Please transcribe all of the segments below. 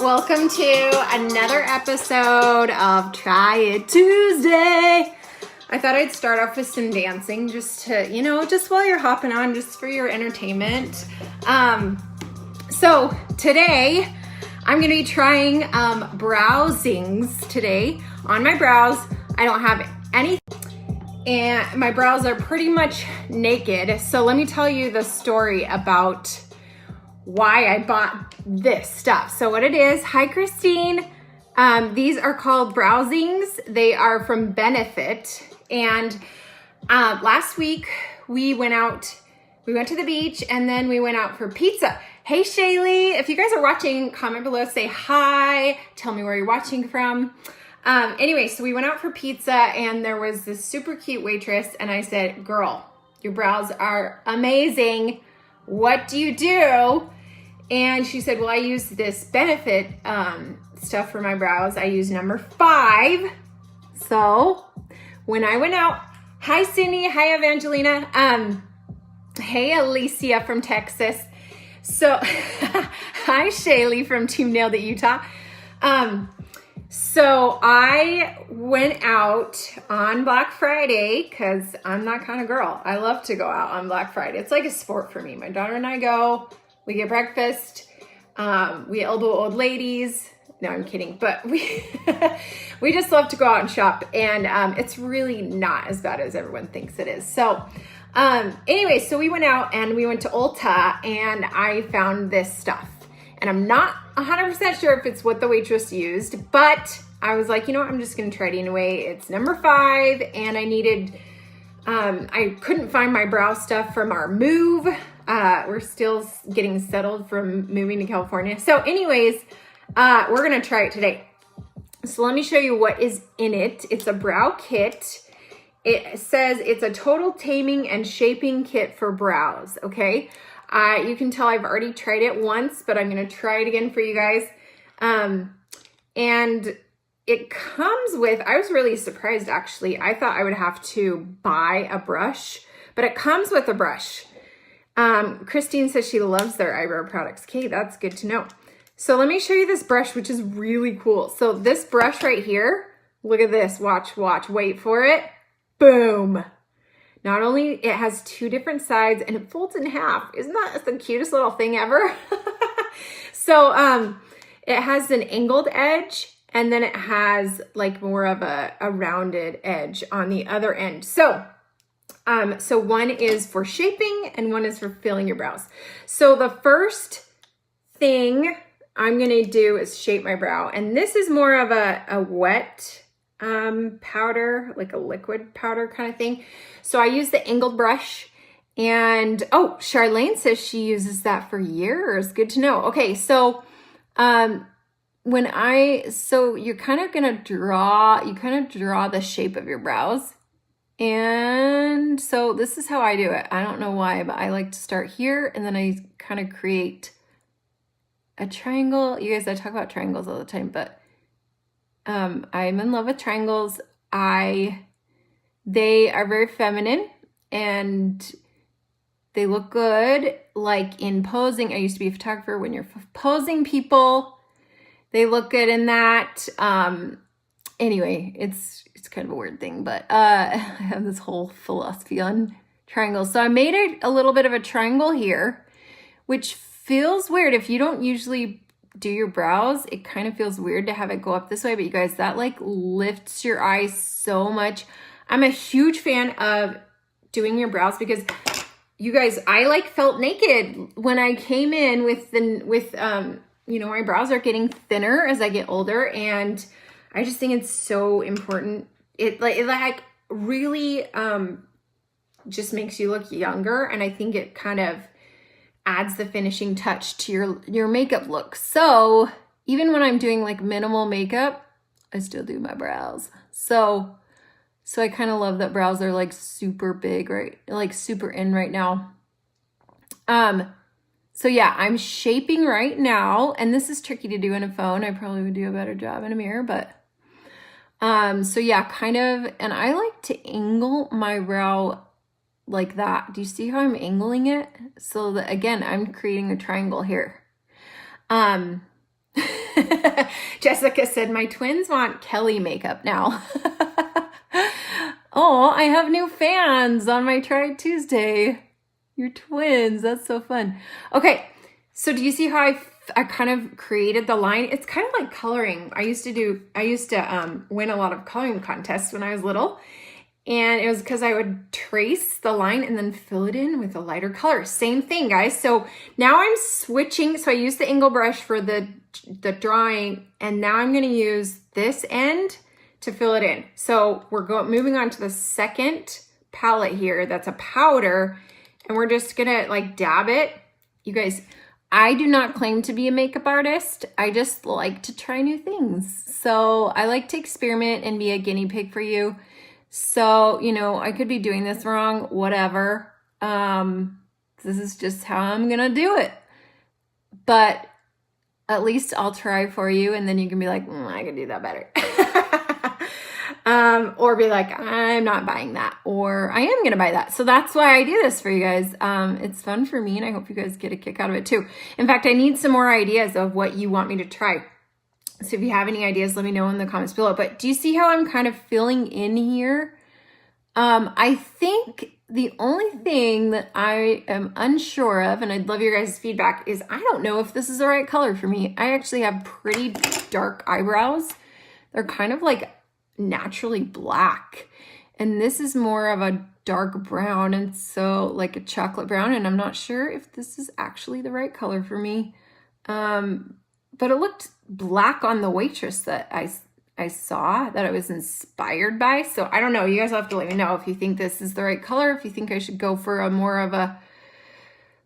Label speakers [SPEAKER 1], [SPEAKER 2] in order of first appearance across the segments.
[SPEAKER 1] Welcome to another episode of Try It Tuesday. I thought I'd start off with some dancing just to, just while you're hopping on, just for your entertainment. So today I'm going to be trying Brow-Zings today on my brows. I don't have any, and my brows are pretty much naked. So let me tell you the story about why I bought this stuff. So what it is, hi Christine. These are called Brow-Zings. They are from Benefit. And last week we went to the beach and then we went out for pizza. Hey Shaylee, if you guys are watching, comment below, say hi, tell me where you're watching from. Anyway, so we went out for pizza and there was this super cute waitress and I said, girl, your brows are amazing. What do you do? And she said, well, I use this Benefit stuff for my brows. I use number 5. So when I went out, hi Cindy, hi Evangelina, hey Alicia from Texas. So hi Shaylee from Team Nailed It, Utah. So I went out on Black Friday because I'm that kind of girl. I love to go out on Black Friday. It's like a sport for me. My daughter and I go. We get breakfast, we elbow old ladies. No, I'm kidding, but we just love to go out and shop, and it's really not as bad as everyone thinks it is. So anyway, so we went out and we went to Ulta, and I found this stuff. And I'm not 100% sure if it's what the waitress used, but I was like, I'm just gonna try it anyway. It's number 5, and I needed, I couldn't find my brow stuff from our move. We're still getting settled from moving to California. So anyways, we're going to try it today. So let me show you what is in it. It's a brow kit. It says it's a total taming and shaping kit for brows. Okay. You can tell I've already tried it once, but I'm going to try it again for you guys. And it comes with, I was really surprised actually. I thought I would have to buy a brush, but it comes with a brush. Christine says she loves their eyebrow products. Okay, that's good to know. So let me show you this brush, which is really cool. So this brush right here, look at this, watch, wait for it. Boom. Not only it has 2 different sides and it folds in half. Isn't that the cutest little thing ever? So it has an angled edge and then it has like more of a rounded edge on the other end. So one is for shaping and one is for filling your brows. So the first thing I'm going to do is shape my brow. And this is more of a wet powder, like a liquid powder kind of thing. So I use the angled brush. And Charlene says she uses that for years. Good to know. Okay, so you're kind of going to draw the shape of your brows. And so this is how I do it. I don't know why, but I like to start here and then I kind of create a triangle. You guys, I talk about triangles all the time, but I'm in love with triangles. They are very feminine and they look good. Like in posing, I used to be a photographer. When you're posing people, they look good in that. Anyway, it's kind of a weird thing, but I have this whole philosophy on triangles. So I made a little bit of a triangle here, which feels weird. If you don't usually do your brows, it kind of feels weird to have it go up this way, but you guys, that like lifts your eyes so much. I'm a huge fan of doing your brows because you guys, I like felt naked when I came in with my brows are getting thinner as I get older, and I just think it's so important. It really just makes you look younger, and I think it kind of adds the finishing touch to your makeup look. So even when I'm doing like minimal makeup, I still do my brows. So So I kind of love that brows are like super big, right? Like super in right now. So yeah, I'm shaping right now, and this is tricky to do in a phone. I probably would do a better job in a mirror, but so yeah, kind of, and I like to angle my brow like that. Do you see how I'm angling it? So that, again, I'm creating a triangle here. Jessica said, my twins want Kelly makeup now. Oh, I have new fans on my Try Tuesday. Your twins, that's so fun. Okay, so do you see how I kind of created the line? It's kind of like coloring. I used to win a lot of coloring contests when I was little. And it was because I would trace the line and then fill it in with a lighter color. Same thing, guys. So now I'm switching. So I used the angle brush for the drawing, and now I'm going to use this end to fill it in. So we're moving on to the second palette here. That's a powder, and we're just going to like dab it. You guys, I do not claim to be a makeup artist. I just like to try new things. So I like to experiment and be a guinea pig for you. So, you know, I could be doing this wrong, whatever. This is just how I'm going to do it. But at least I'll try for you, and then you can be like, I can do that better. Or be like, I'm not buying that, or I am going to buy that. So that's why I do this for you guys. It's fun for me, and I hope you guys get a kick out of it too. In fact, I need some more ideas of what you want me to try. So if you have any ideas, let me know in the comments below. But do you see how I'm kind of filling in here? I think the only thing that I am unsure of, and I'd love your guys' feedback, is I don't know if this is the right color for me. I actually have pretty dark eyebrows. They're kind of like naturally black. And this is more of a dark brown, and so like a chocolate brown. And I'm not sure if this is actually the right color for me. But it looked black on the waitress that I saw, that I was inspired by. So I don't know. You guys will have to let me know if you think this is the right color, if you think I should go for a more of a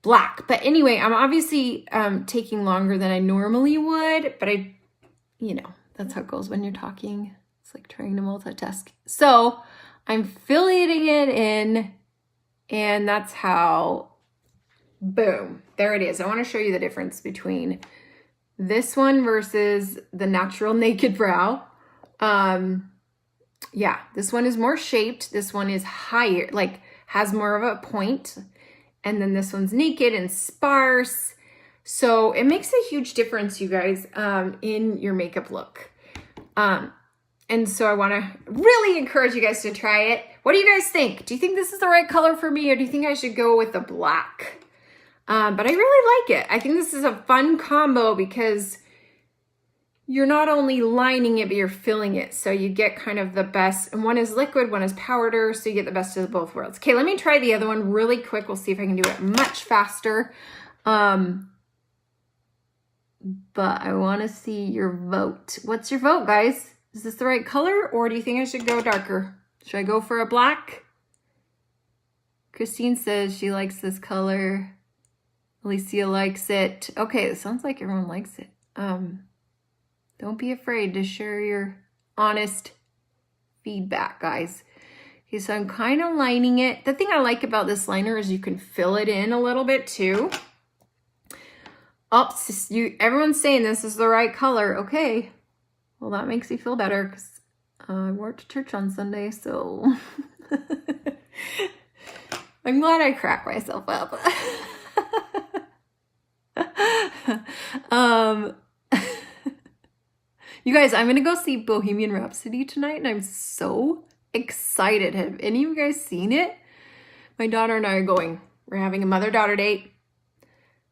[SPEAKER 1] black. But anyway, I'm obviously taking longer than I normally would, but you know, that's how it goes when you're talking. It's like trying to multitask. So I'm filleting it in, and that's how, boom, there it is. I want to show you the difference between this one versus the natural naked brow. Yeah, this one is more shaped. This one is higher, like has more of a point. And then this one's naked and sparse. So it makes a huge difference, you guys, in your makeup look. And so I want to really encourage you guys to try it. What do you guys think? Do you think this is the right color for me, or do you think I should go with the black? But I really like it. I think this is a fun combo because you're not only lining it, but you're filling it. So you get kind of the best. And one is liquid, one is powder. So you get the best of both worlds. Okay, let me try the other one really quick. We'll see if I can do it much faster. But I want to see your vote. What's your vote, guys? Is this the right color, or do you think I should go darker? Should I go for a black? Christine says she likes this color. Alicia likes it. Okay, it sounds like everyone likes it. Don't be afraid to share your honest feedback, guys. Okay, so I'm kind of lining it. The thing I like about this liner is you can fill it in a little bit too. Oops, everyone's saying this is the right color. Okay, well, that makes me feel better because I wore it to church on Sunday, so I'm glad I cracked myself up. You guys, I'm gonna go see Bohemian Rhapsody tonight, and I'm so excited. Have any of you guys seen it? My daughter and I are going. We're having a mother-daughter date.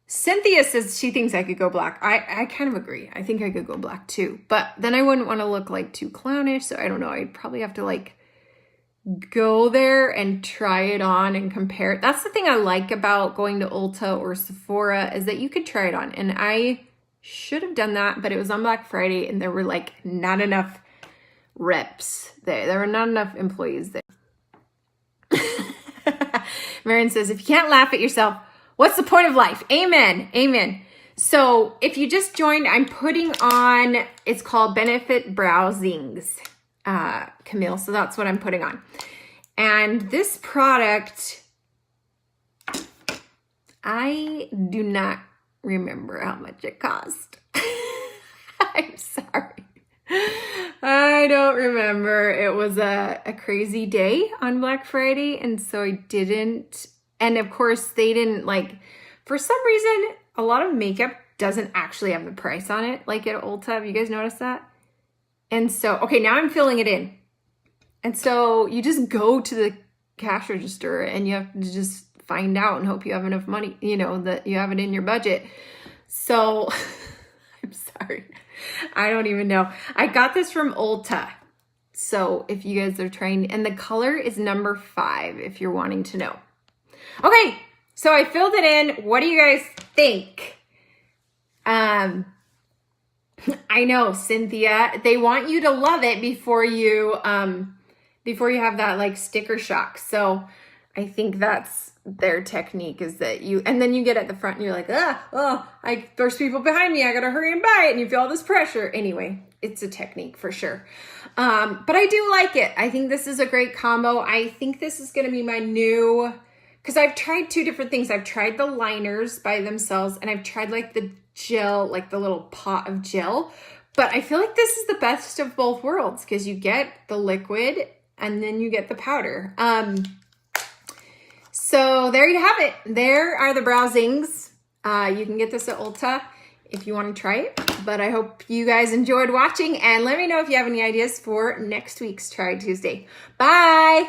[SPEAKER 1] Cynthia says she thinks I could go black. I kind of agree. I think I could go black too, but then I wouldn't want to look like too clownish, so I don't know. I'd probably have to like go there and try it on and compare it. That's the thing I like about going to Ulta or Sephora, is that you could try it on. And I should have done that, but it was on Black Friday and there were like not enough reps there. There were not enough employees there. Marion says, if you can't laugh at yourself, what's the point of life? Amen. Amen. So if you just joined, I'm putting on, it's called Benefit Brow-Zings. Camille. So that's what I'm putting on. And this product, I do not remember how much it cost. I'm sorry. I don't remember. It was a crazy day on Black Friday, and so I didn't. And of course, they didn't, like, for some reason, a lot of makeup doesn't actually have the price on it, like at Ulta. Have you guys noticed that? And so, okay, now I'm filling it in. And so you just go to the cash register and you have to just find out and hope you have enough money, you know, that you have it in your budget. So I'm sorry. I don't even know. I got this from Ulta. So if you guys are trying, and the color is number 5, if you're wanting to know. Okay, so I filled it in. What do you guys think? I know, Cynthia, they want you to love it before you have that like sticker shock. So I think that's their technique, is that and then you get at the front and you're like, there's people behind me. I got to hurry and buy it. And you feel all this pressure. Anyway, it's a technique for sure. But I do like it. I think this is a great combo. I think this is going to be my new, because I've tried 2 different things. I've tried the liners by themselves, and I've tried like the gel, like the little pot of gel. But I feel like this is the best of both worlds, because you get the liquid and then you get the powder. So there you have it. There are the Brow-Zings. You can get this at Ulta if you want to try it. But I hope you guys enjoyed watching, and let me know if you have any ideas for next week's Try Tuesday. Bye!